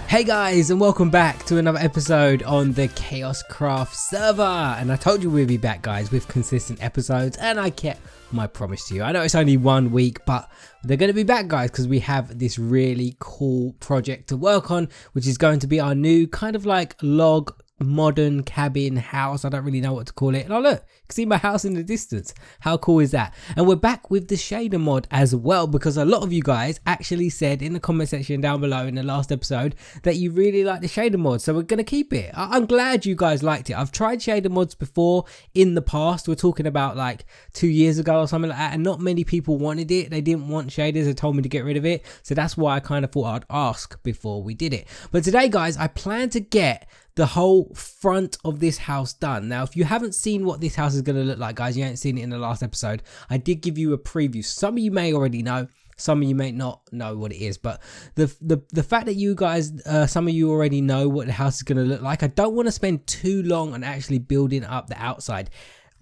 Hey guys, and welcome back to another episode on the Kaoshkraft server. And I told you we'd be back, guys, with consistent episodes, and I kept my promise to you. I know it's only 1 week, but they're going to be back, guys, because we have this really cool project to work on, which is going to be our new kind of like log modern cabin house. I don't really know what to call it. And oh look, you can see my house in the distance. How cool is that? And we're back with the shader mod as well, because a lot of you guys actually said in the comment section down below in the last episode that you really like the shader mod, so we're going to keep it. I'm glad you guys liked it. I've tried shader mods before in the past. We're talking about like 2 years ago or something like that, and not many people wanted it. They didn't want shaders. They told me to get rid of it, so that's why I kind of thought I'd ask before we did it. But today, guys, I plan to get the whole front of this house done. Now, if you haven't seen what this house is going to look like, guys, you haven't seen it in the last episode, I did give you a preview. Some of you may already know, some of you may not know what it is, but the fact that you guys, some of you already know what the house is going to look like, I don't want to spend too long on actually building up the outside.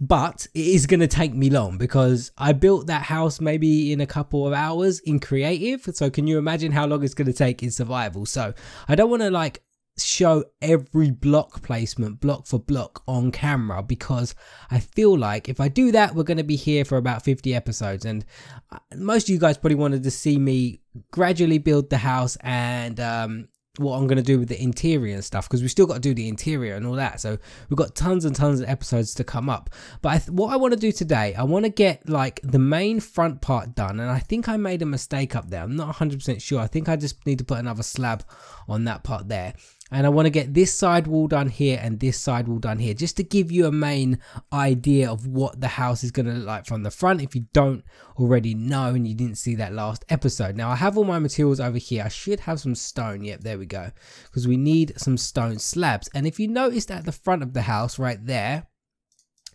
But it is going to take me long because I built that house maybe in a couple of hours in creative. So can you imagine how long it's going to take in survival? So I don't want to like show every block placement block for block on camera, because I feel like if I do that, we're going to be here for about 50 episodes, and most of you guys probably wanted to see me gradually build the house and what I'm going to do with the interior and stuff, because we still got to do the interior and all that. So we've got tons and tons of episodes to come up. But what I want to do today, I want to get like the main front part done, and I think I made a mistake up there. I'm not 100% sure. I think I just need to put another slab on that part there. And I want to get this side wall done here and this side wall done here, just to give you a main idea of what the house is going to look like from the front, if you don't already know and you didn't see that last episode. Now, I have all my materials over here. I should have some stone. Yep, there we go, because we need some stone slabs. And if you noticed at the front of the house right there,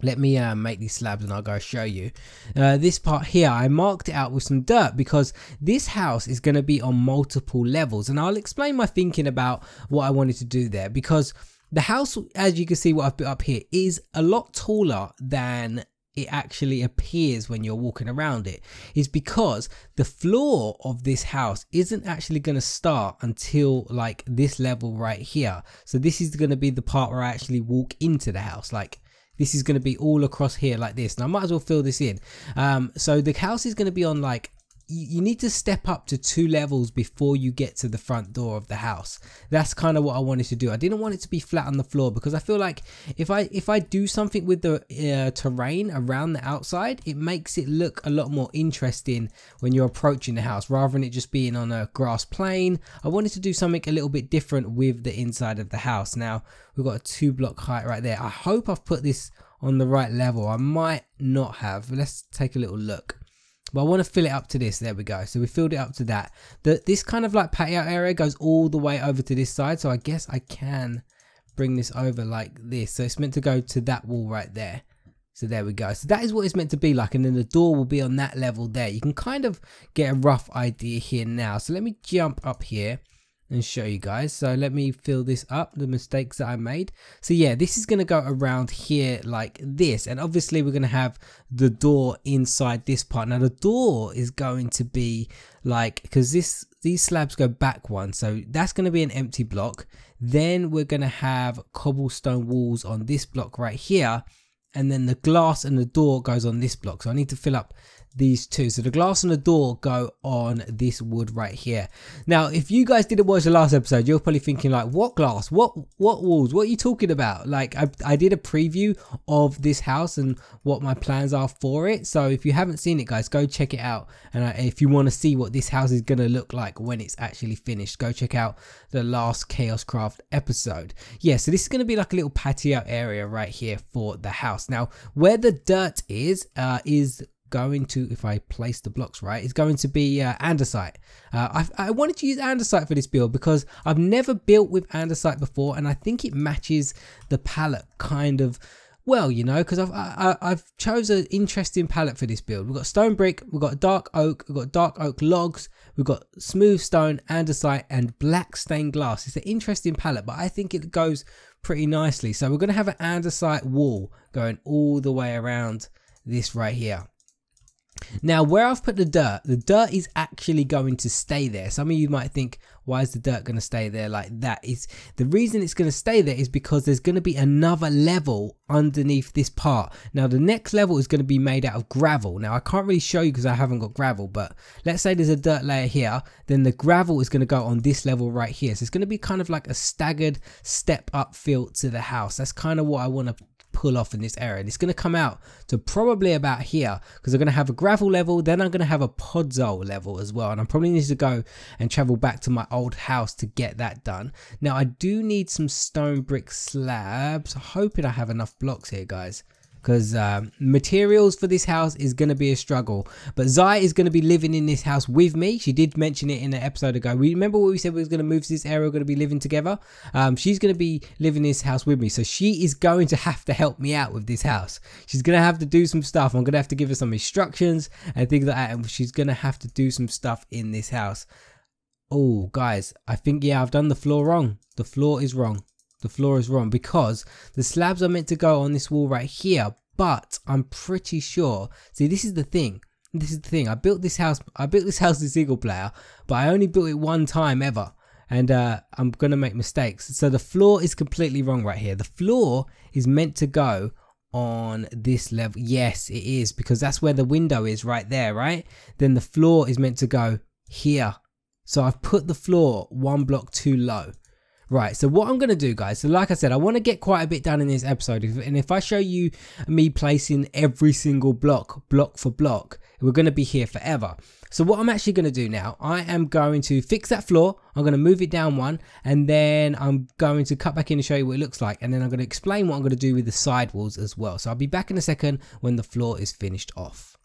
let me make these slabs and I'll go show you. This part here, I marked it out with some dirt because this house is going to be on multiple levels. And I'll explain my thinking about what I wanted to do there, because the house, as you can see what I've built up here, is a lot taller than it actually appears when you're walking around it. Is because the floor of this house isn't actually going to start until like this level right here. So this is going to be the part where I actually walk into the house. Like, this is going to be all across here like this. Now I might as well fill this in. So the house is going to be on like, you need to step up to 2 levels before you get to the front door of the house. That's kind of what I wanted to do. I didn't want it to be flat on the floor, because I feel like if I do something with the terrain around the outside, it makes it look a lot more interesting when you're approaching the house, rather than it just being on a grass plane. I wanted to do something a little bit different with the inside of the house. Now we've got a 2 block height right there. I hope I've put this on the right level. I might not have, but let's take a little look. But I want to fill it up to this. There we go. So we filled it up to that. This kind of like patio area goes all the way over to this side. So I guess I can bring this over like this. So it's meant to go to that wall right there. So there we go. So that is what it's meant to be like. And then the door will be on that level there. You can kind of get a rough idea here now. So let me jump up here and show you guys. So let me fill this up, the mistakes that I made. So yeah, this is going to go around here like this, and obviously we're going to have the door inside this part. Now the door is going to be like, because these slabs go back one, so that's going to be an empty block. Then we're going to have cobblestone walls on this block right here, and then the glass and the door goes on this block. So I need to fill up these two. So the glass and the door go on this wood right here. Now if you guys didn't watch the last episode, you're probably thinking like, what glass, what walls, what are you talking about? Like I did a preview of this house and what my plans are for it. So if you haven't seen it, guys, go check it out. And if you want to see what this house is going to look like when it's actually finished, go check out the last Kaoshkraft episode. Yeah, so this is going to be like a little patio area right here for the house. Now where the dirt is going to, if I place the blocks right, it's going to be andesite. I wanted to use andesite for this build because I've never built with andesite before, and I think it matches the palette kind of well, you know, because I've chose an interesting palette for this build. We've got stone brick, we've got dark oak, we've got dark oak logs, we've got smooth stone, andesite, and black stained glass. It's an interesting palette, but I think it goes pretty nicely. So we're going to have an andesite wall going all the way around this right here. Now where I've put the dirt is actually going to stay there. Some of you might think, why is the dirt going to stay there like that? Is the reason it's going to stay there is because there's going to be another level underneath this part. Now the next level is going to be made out of gravel. Now I can't really show you because I haven't got gravel, but let's say there's a dirt layer here, then the gravel is going to go on this level right here. So it's going to be kind of like a staggered step up feel to the house. That's kind of what I want to pull off in this area, and it's going to come out to probably about here because I'm going to have a gravel level, then I'm going to have a podzol level as well, and I probably need to go and travel back to my old house to get that done. Now I do need some stone brick slabs. I'm hoping I have enough blocks here, guys, because materials for this house is going to be a struggle. But Zai is going to be living in this house with me. She did mention it in an episode ago. We remember what we said we was going to move to this area, we're going to be living together. She's going to be living in this house with me, so she is going to have to help me out with this house. She's going to have to do some stuff. I'm going to have to give her some instructions and things like that, and she's going to have to do some stuff in this house. Oh guys, I think, yeah, I've done the floor wrong. The floor is wrong. The floor is wrong because the slabs are meant to go on this wall right here, but I'm pretty sure, see, this is the thing. This is the thing. I built this house in single player, but I only built it one time ever, and I'm gonna make mistakes. So the floor is completely wrong right here. The floor is meant to go on this level. Yes, it is, because that's where the window is right there, right? Then the floor is meant to go here. So I've put the floor one block too low. Right, so what I'm going to do, guys, so like I said, I want to get quite a bit done in this episode, and if I show you me placing every single block for block, we're going to be here forever. So what I'm actually going to do now, I am going to fix that floor, I'm going to move it down one, and then I'm going to cut back in and show you what it looks like, and then I'm going to explain what I'm going to do with the side walls as well. So I'll be back in a second when the floor is finished off.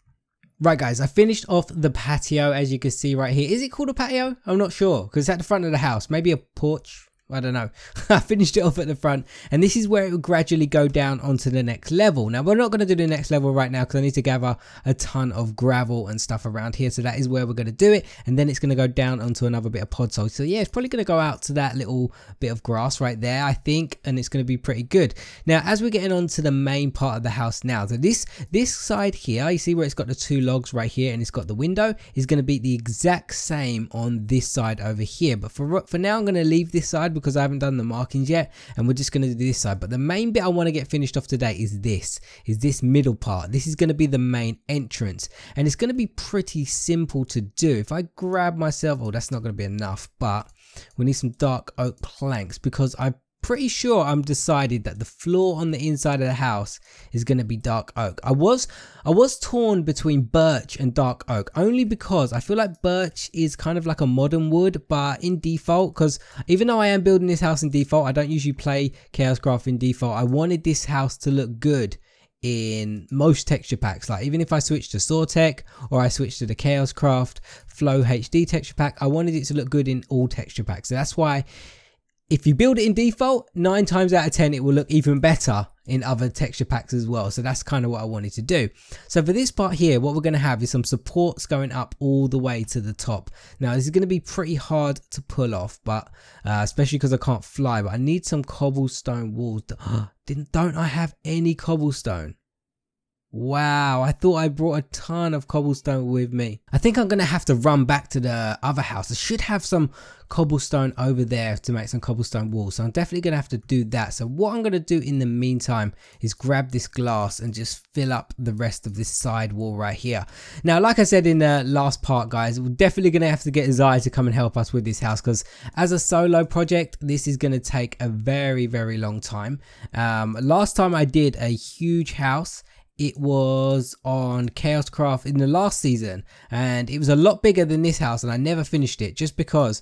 Right guys, I finished off the patio, as you can see right here. Is it called a patio? I'm not sure, because it's at the front of the house, maybe a porch. I don't know. I finished it off at the front, and this is where it will gradually go down onto the next level. Now we're not going to do the next level right now because I need to gather a ton of gravel and stuff around here, so that is where we're going to do it, and then it's going to go down onto another bit of podzol. So yeah, it's probably going to go out to that little bit of grass right there, I think, and it's going to be pretty good. Now as we're getting on to the main part of the house now, so this side here, you see where it's got the two logs right here and it's got the window, is going to be the exact same on this side over here. But for now I'm going to leave this side because I haven't done the markings yet, and we're just going to do this side. But the main bit I want to get finished off today is this middle part. This is going to be the main entrance, and it's going to be pretty simple to do. If I grab myself, oh, that's not going to be enough, but we need some dark oak planks, because I'm pretty sure I'm decided that the floor on the inside of the house is going to be dark oak. I was torn between birch and dark oak, only because I feel like birch is kind of like a modern wood, but in default, because even though I am building this house in default, I don't usually play Kaoshkraft in default. I wanted this house to look good in most texture packs. Like even if I switch to Sawtech or I switch to the Kaoshkraft Flow HD texture pack, I wanted it to look good in all texture packs. So that's why if you build it in default, 9 times out of 10 it will look even better in other texture packs as well. So that's kind of what I wanted to do. So for this part here, what we're going to have is some supports going up all the way to the top. Now this is going to be pretty hard to pull off, but especially because I can't fly, but I need some cobblestone walls. Don't I have any cobblestone? Wow, I thought I brought a ton of cobblestone with me. I think I'm going to have to run back to the other house. I should have some cobblestone over there to make some cobblestone walls. So I'm definitely going to have to do that. So what I'm going to do in the meantime is grab this glass and just fill up the rest of this side wall right here. Now, like I said in the last part, guys, we're definitely going to have to get Zai to come and help us with this house, because as a solo project, this is going to take a very, very long time. Last time I did a huge house, it was on Kaoshkraft in the last season, and it was a lot bigger than this house, and I never finished it just because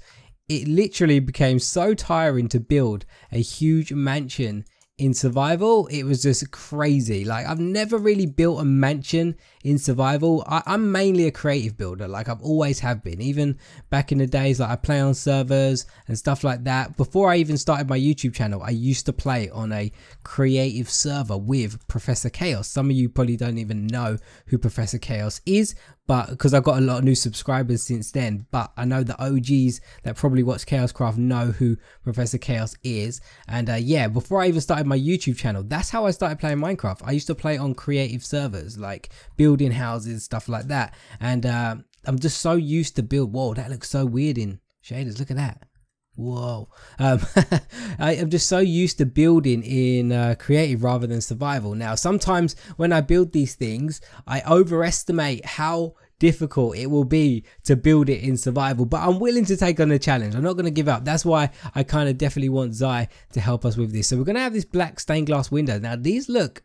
it literally became so tiring to build a huge mansion in survival. It was just crazy. Like, I've never really built a mansion in survival. I'm mainly a creative builder, like I've always have been, even back in the days. Like I play on servers and stuff like that. Before I even started my YouTube channel, I used to play on a creative server with Professor Chaos. Some of you probably don't even know who Professor Chaos is, but because I've got a lot of new subscribers since then. But I know the OGs that probably watch Kaoshkraft know who Professor Chaos is. And yeah, before I even started my YouTube channel, that's how I started playing Minecraft. I used to play on creative servers, like building houses, stuff like that. And I'm just so used to build. Whoa, that looks so weird in shaders. Look at that. Whoa. I'm just so used to building in creative rather than survival. Now sometimes when I build these things, I overestimate how difficult it will be to build it in survival, but I'm willing to take on the challenge. I'm not going to give up. That's why I kind of definitely want Zai to help us with this. So we're going to have this black stained glass window. Now these look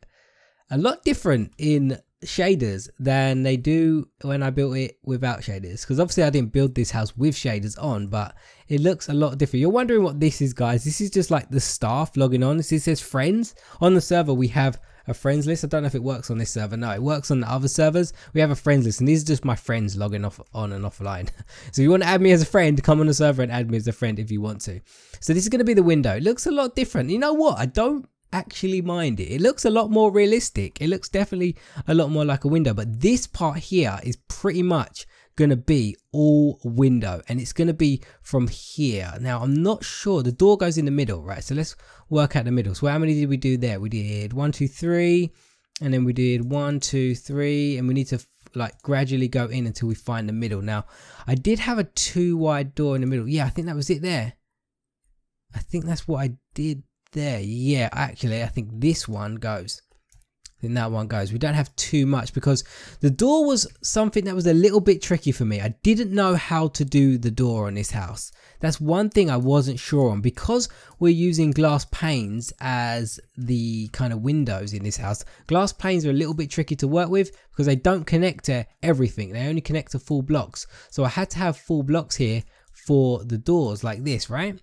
a lot different in shaders than they do when I built it without shaders, because obviously I didn't build this house with shaders on, but it looks a lot different. You're wondering what this is, guys. This is just like the staff logging on. This says friends. On the server we have a friends list. I don't know if it works on this server. No, it works on the other servers. We have a friends list, and these are just my friends logging off on and offline. So if you want to add me as a friend, come on the server and add me as a friend if you want to. So this is going to be the window. It looks a lot different. You know what, I don't actually mind it. It looks a lot more realistic. It looks definitely a lot more like a window, but this part here is pretty much gonna be all window, and it's gonna be from here. Now I'm not sure, the door goes in the middle, right? So let's work out the middle. So how many did we do there? We did 1 2 3, and then we did 1 2 3, and we need to like gradually go in until we find the middle. Now I did have a 2 wide door in the middle. Yeah, I think that was it there. I think that's what I did there. Yeah, actually I think this one goes. I think that one goes. We don't have too much because the door was something that was a little bit tricky for me. I didn't know how to do the door on this house. That's one thing I wasn't sure on, because we're using glass panes as the kind of windows in this house. Glass panes are a little bit tricky to work with because they don't connect to everything. They only connect to full blocks. So I had to have full blocks here for the doors like this, right?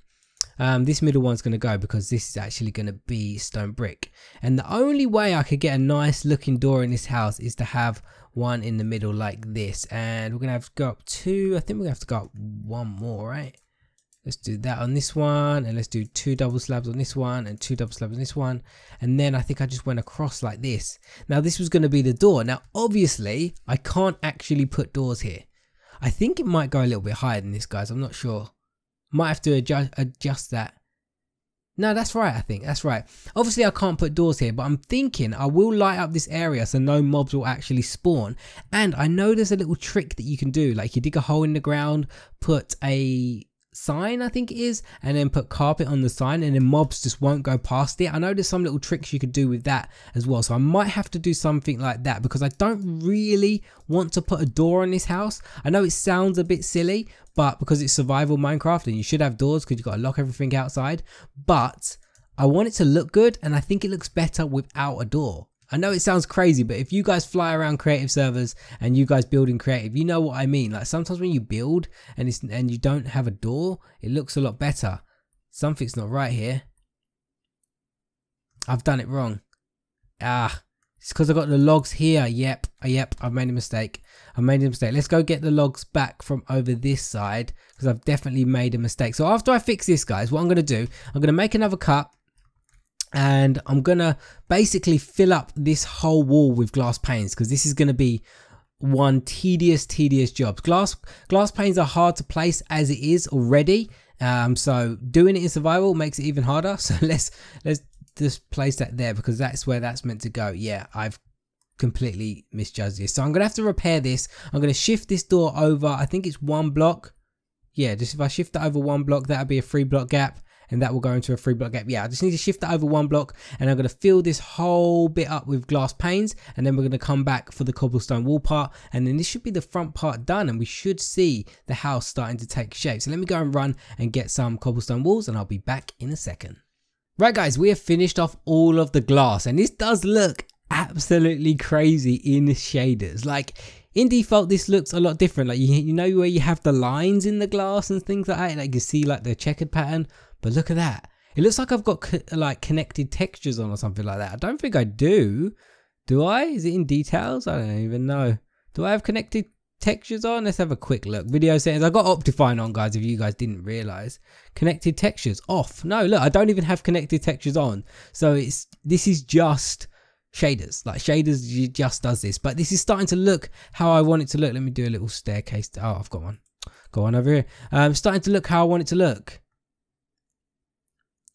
This middle one's going to go because this is actually going to be stone brick, and the only way I could get a nice looking door in this house is to have one in the middle like this, and we're going to have to go up 2. I think we're going to have to go up 1 more, right? Let's do that on this one, and let's do 2 double slabs on this one and 2 double slabs on this one, and then I think I just went across like this. Now this was going to be the door. Now obviously I can't actually put doors here. I think it might go a little bit higher than this, guys. I'm not sure. Might have to adjust that. No, that's right. I think that's right. Obviously I can't put doors here, but I'm thinking I will light up this area so no mobs will actually spawn. And I know there's a little trick that you can do, like you dig a hole in the ground, put a sign, I think it is, and then put carpet on the sign, and then mobs just won't go past it. I know there's some little tricks you could do with that as well, so I might have to do something like that because I don't really want to put a door on this house. I know it sounds a bit silly, but because it's survival Minecraft and you should have doors because you've got to lock everything outside, but I want it to look good, and I think it looks better without a door. I know it sounds crazy, but if you guys fly around creative servers and you guys build in creative, you know what I mean. Like sometimes when you build and you don't have a door, it looks a lot better. Something's not right here. I've done it wrong. It's because I got the logs here. Yep, I've made a mistake. Let's go get the logs back from over this side because I've definitely made a mistake. So after I fix this, guys, what I'm going to do, I'm going to make another cut. And I'm gonna basically fill up this whole wall with glass panes because this is gonna be one tedious job. Glass panes are hard to place as it is already. So doing it in survival makes it even harder. So let's just place that there because that's where that's meant to go. Yeah, I've completely misjudged this. So I'm gonna have to repair this. I'm gonna shift this door over. I think it's 1 block. Yeah, just if I shift it over 1 block, that'll be a 3 block gap. And that will go into a 3 block gap. Yeah, I just need to shift that over 1 block, and I'm going to fill this whole bit up with glass panes, and then we're going to come back for the cobblestone wall part, and then this should be the front part done, and we should see the house starting to take shape. So let me go and run and get some cobblestone walls, and I'll be back in a second. Right guys, we have finished off all of the glass, and this does look absolutely crazy in shaders. Like in default this looks a lot different. Like you know where you have the lines in the glass and things like that, like you see like the checkered pattern. But look at that. It looks like I've got like connected textures on or something like that. I don't think I do. Do I? Is it in details? I don't even know. Do I have connected textures on? Let's have a quick look. Video settings. I got Optifine on, guys, if you guys didn't realize. Connected textures off. No, look, I don't even have connected textures on. So this is just shaders. Like shaders just does this, but this is starting to look how I want it to look. Let me do a little staircase. Oh, I've got one. Got one over here. Starting to look how I want it to look.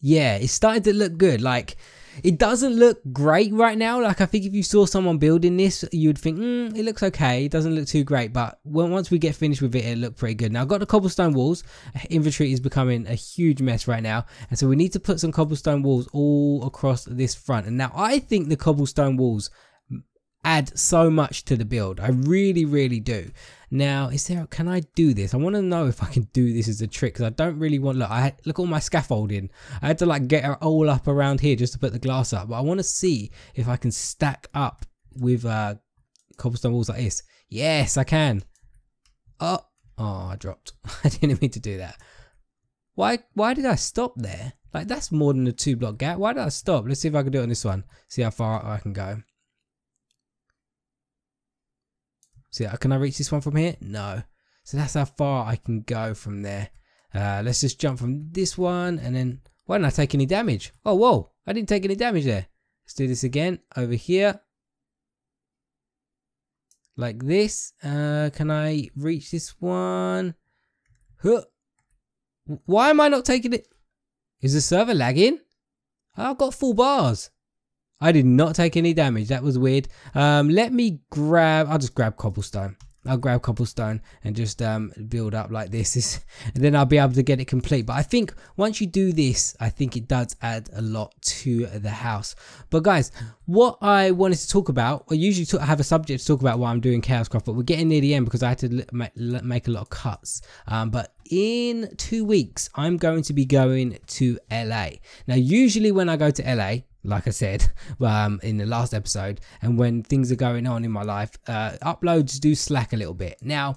Yeah, it's starting to look good. Like, it doesn't look great right now. Like, I think if you saw someone building this, you'd think, it looks okay. It doesn't look too great, but once we get finished with it, it'll look pretty good. Now, I've got the cobblestone walls. Inventory is becoming a huge mess right now, and so we need to put some cobblestone walls all across this front. And now, I think the cobblestone walls add so much to the build. I really, really do. Now, can I do this? I want to know if I can do this as a trick, because I don't really want, look at all my scaffolding. I had to like get it all up around here just to put the glass up, but I want to see if I can stack up with cobblestone walls like this. Yes, I can. Oh, I dropped. I didn't mean to do that. Why did I stop there? Like, that's more than a 2-block gap. Why did I stop? Let's see if I can do it on this one. See how far I can go. See, can I reach this one from here? No. So that's how far I can go from there. Let's just jump from this one, and then, why didn't I take any damage? Oh, whoa, I didn't take any damage there. Let's do this again, over here. Like this. Can I reach this one? Huh. Why am I not taking it? Is the server lagging? I've got full bars. I did not take any damage. That was weird. Let me grab, I'll just grab cobblestone. I'll grab cobblestone and just build up like this. And then I'll be able to get it complete. But I think once you do this, I think it does add a lot to the house. But guys, what I wanted to talk about, I usually have a subject to talk about while I'm doing Kaoshkraft, but we're getting near the end because I had to make a lot of cuts. But in 2 weeks, I'm going to be going to LA. Now, usually when I go to LA, like I said in the last episode, and when things are going on in my life, uploads do slack a little bit. Now,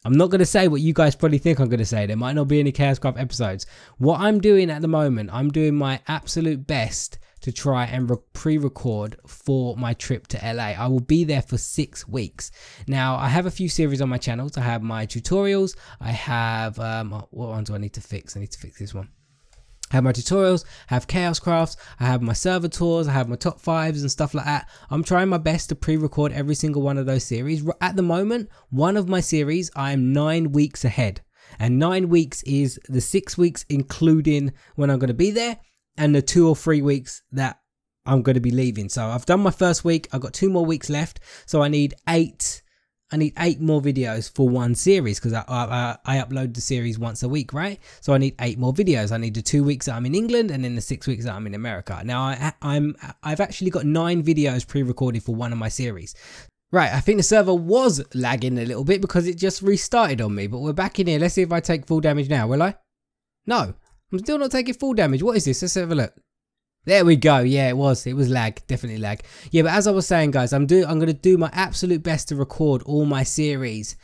I'm not going to say what you guys probably think I'm going to say. There might not be any Kaoshkraft episodes. What I'm doing at the moment, I'm doing my absolute best to try and pre-record for my trip to LA. I will be there for 6 weeks. Now, I have a few series on my channels. I have my tutorials. I have, what one do I need to fix? I need to fix this one. I have my tutorials, I have Kaoshkrafts, I have my server tours, I have my top 5s and stuff like that. I'm trying my best to pre-record every single one of those series. At the moment, one of my series, I am 9 weeks ahead. And 9 weeks is the 6 weeks including when I'm going to be there, and the 2 or 3 weeks that I'm going to be leaving. So I've done my first week, I've got 2 more weeks left, so I need 8 more videos for one series, because I upload the series once a week, right? So I need 8 more videos. I need the 2 weeks that I'm in England, and then the 6 weeks that I'm in America. Now I've actually got 9 videos pre-recorded for one of my series. Right, I think the server was lagging a little bit because it just restarted on me, but we're back in here. Let's see if I take full damage now, will I? No, I'm still not taking full damage. What is this? Let's have a look. There we go. Yeah, it was lag, definitely lag. Yeah, but as I was saying, guys, I'm going to do my absolute best to record all my series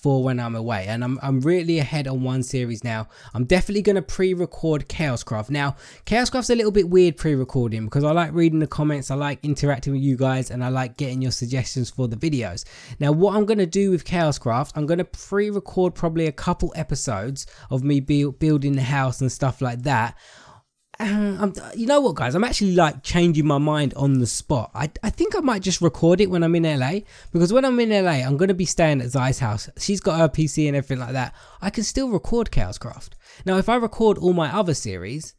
for when I'm away, and I'm really ahead on one series now. I'm definitely going to pre-record Kaoshkraft. Now, Kaoshkraft's a little bit weird pre-recording because I like reading the comments, I like interacting with you guys, and I like getting your suggestions for the videos. Now, what I'm going to do with Kaoshkraft, I'm going to pre-record probably a couple episodes of me building the house and stuff like that. You know what, guys, I'm actually like changing my mind on the spot. I think I might just record it when I'm in LA, because when I'm in LA, I'm going to be staying at Zai's house. She's got her PC and everything like that. I can still record Kaoshkraft. Now, if I record all my other series,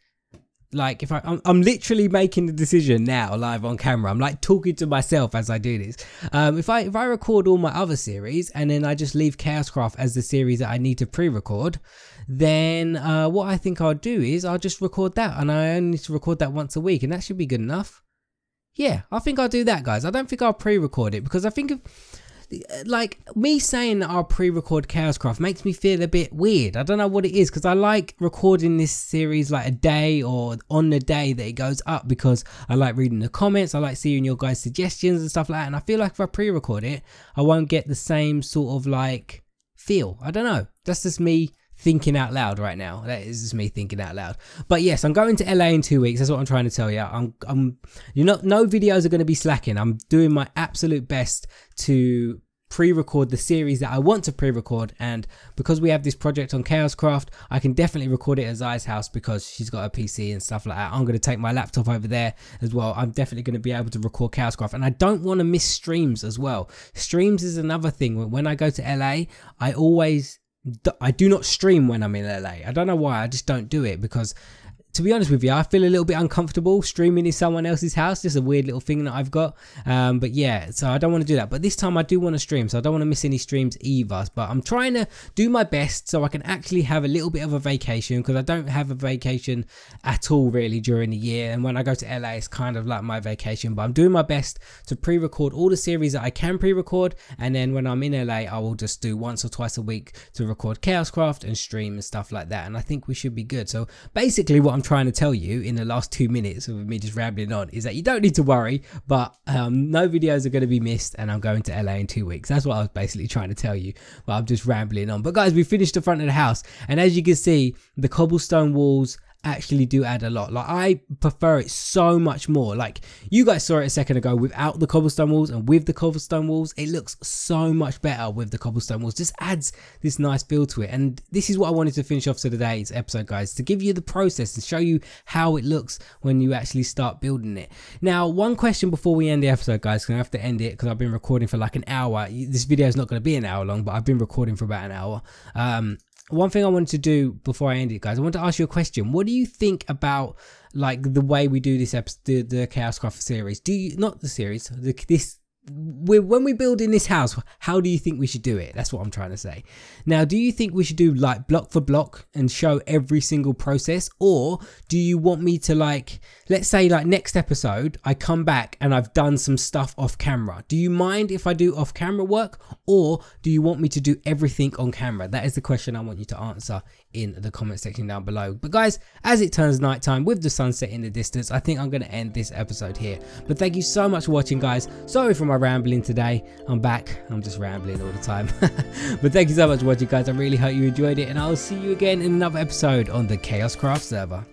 like if I'm literally making the decision now live on camera. I'm like talking to myself as I do this. If I record all my other series and then I just leave Kaoshkraft as the series that I need to pre-record, then what I think I'll do is I'll just record that, and I only need to record that once a week, and that should be good enough. Yeah, I think I'll do that, guys. I don't think I'll pre-record it, because I think like me saying that I'll pre-record Kaoshkraft makes me feel a bit weird. I don't know what it is, because I like recording this series like a day or on the day that it goes up, because I like reading the comments, I like seeing your guys' suggestions and stuff like that, and I feel like if I pre-record it, I won't get the same sort of like feel. I don't know. That's just me thinking out loud right now. That is just me thinking out loud. But yes, I'm going to LA in 2 weeks. That's what I'm trying to tell you. No videos are going to be slacking. I'm doing my absolute best to pre-record the series that I want to pre-record, and because we have this project on Kaoshkraft, I can definitely record it at Zai's house because she's got a PC and stuff like that. I'm going to take my laptop over there as well. I'm definitely going to be able to record Kaoshkraft, and I don't want to miss streams as well. Streams is another thing. When I go to LA, I do not stream when I'm in LA. I don't know why, I just don't do it because, to be honest with you, I feel a little bit uncomfortable streaming in someone else's house. Just a weird little thing that I've got. But yeah, so I don't want to do that. But this time I do want to stream, so I don't want to miss any streams either. But I'm trying to do my best so I can actually have a little bit of a vacation, because I don't have a vacation at all really during the year. And when I go to LA, it's kind of like my vacation. But I'm doing my best to pre-record all the series that I can pre-record. And then when I'm in LA, I will just do once or twice a week to record Kaoshkraft and stream and stuff like that. And I think we should be good. So basically what I'm trying to tell you in the last 2 minutes of me just rambling on is that you don't need to worry, but no videos are going to be missed, and I'm going to LA in 2 weeks. That's what I was basically trying to tell you, but I'm just rambling on. But guys, we finished the front of the house, and as you can see, the cobblestone walls actually do add a lot. Like, I prefer it so much more. Like, you guys saw it a second ago without the cobblestone walls, and with the cobblestone walls it looks so much better with the cobblestone walls. Just adds this nice feel to it. And this is what I wanted to finish off today's episode, guys, to give you the process and show you how it looks when you actually start building it. Now, one question before we end the episode, guys, because I have to end it because I've been recording for like an hour. This video is not going to be an hour long, but I've been recording for about an hour. One thing I wanted to do before I end it, guys, I want to ask you a question. What do you think about like the way we do this episode, the Kaoshkraft series? Do you, not the series, when we build in this house, how do you think we should do it? That's what I'm trying to say. Now, do you think we should do like block for block and show every single process, or do you want me to, like, let's say like next episode I come back and I've done some stuff off camera? Do you mind if I do off camera work, or do you want me to do everything on camera? That is the question I want you to answer in the comment section down below. But guys, as it turns nighttime with the sunset in the distance, I think I'm going to end this episode here. But thank you so much for watching, guys. Sorry for my rambling today. I'm back. I'm just rambling all the time. But thank you so much for watching, guys. I really hope you enjoyed it, and I'll see you again in another episode on the Kaoshkraft server.